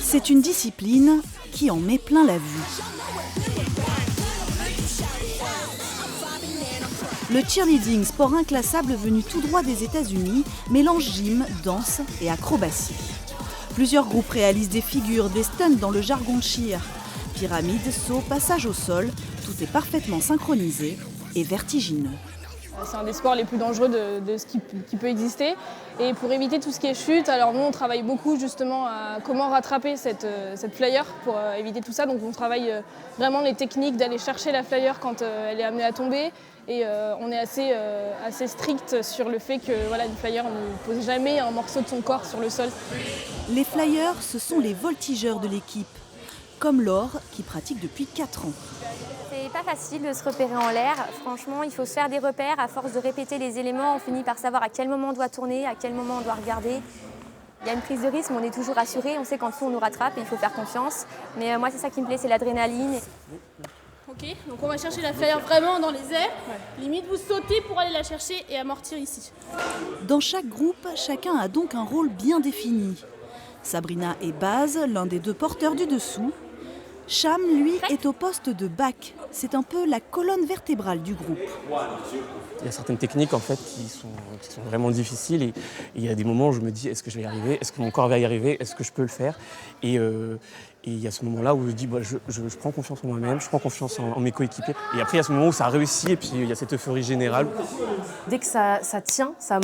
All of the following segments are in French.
C'est une discipline qui en met plein la vue. Le cheerleading, sport inclassable venu tout droit des États-Unis, mélange gym, danse et acrobatie. Plusieurs groupes réalisent des figures, des stunts dans le jargon cheer. Pyramides, sauts, passages au sol, tout est parfaitement synchronisé et vertigineux. C'est un des sports les plus dangereux de ce qui peut exister. Et pour éviter tout ce qui est chute, alors nous on travaille beaucoup justement à comment rattraper cette flyer pour éviter tout ça. Donc on travaille vraiment les techniques d'aller chercher la flyer quand elle est amenée à tomber. Et on est assez strict sur le fait que une flyer ne pose jamais un morceau de son corps sur le sol. Les flyers, ce sont les voltigeurs de l'équipe, comme Laure qui pratique depuis 4 ans. C'est pas facile de se repérer en l'air. Franchement, il faut se faire des repères. À force de répéter les éléments, on finit par savoir à quel moment on doit tourner, à quel moment on doit regarder. Il y a une prise de risque, mais on est toujours assuré. On sait qu'en dessous, on nous rattrape et il faut faire confiance. Mais moi, c'est ça qui me plaît, c'est l'adrénaline. Ok, donc on va chercher la flyer vraiment dans les airs. Limite, vous sautez pour aller la chercher et amortir ici. Dans chaque groupe, chacun a donc un rôle bien défini. Sabrina et Baz, l'un des 2 porteurs du dessous. Cham, lui, est au poste de back. C'est un peu la colonne vertébrale du groupe. Il y a certaines techniques en fait qui sont vraiment difficiles et il y a des moments où je me dis est-ce que je vais y arriver, est-ce que mon corps va y arriver, est-ce que je peux le faire et il y a ce moment-là où je dis je prends confiance en moi-même, je prends confiance en mes coéquipiers et après il y a ce moment où ça réussit et puis il y a cette euphorie générale. Dès que ça tient, ça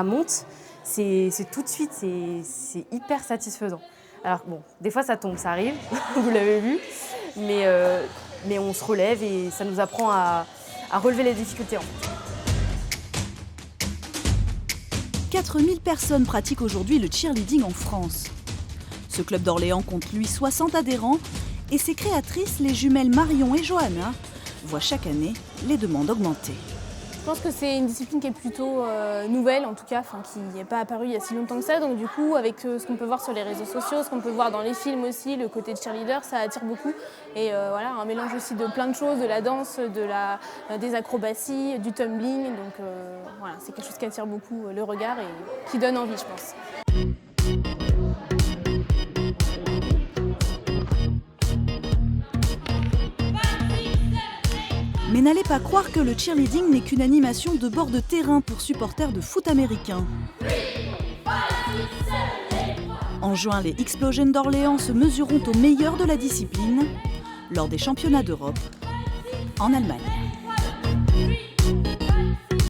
monte, c'est tout de suite, c'est hyper satisfaisant. Alors bon, des fois ça tombe, ça arrive, vous l'avez vu, mais on se relève et ça nous apprend à relever les difficultés. 4000 personnes pratiquent aujourd'hui le cheerleading en France. Ce club d'Orléans compte lui 60 adhérents et ses créatrices, les jumelles Marion et Johanna, voient chaque année les demandes augmenter. Je pense que c'est une discipline qui est plutôt nouvelle, en tout cas, qui n'est pas apparue il y a si longtemps que ça. Donc du coup, avec ce qu'on peut voir sur les réseaux sociaux, ce qu'on peut voir dans les films aussi, le côté de cheerleader, ça attire beaucoup. Et un mélange aussi de plein de choses, de la danse, des acrobaties, du tumbling. Donc c'est quelque chose qui attire beaucoup le regard et qui donne envie, je pense. Mais n'allez pas croire que le cheerleading n'est qu'une animation de bord de terrain pour supporters de foot américain. En juin, les Explosions d'Orléans se mesureront aux meilleurs de la discipline lors des championnats d'Europe en Allemagne.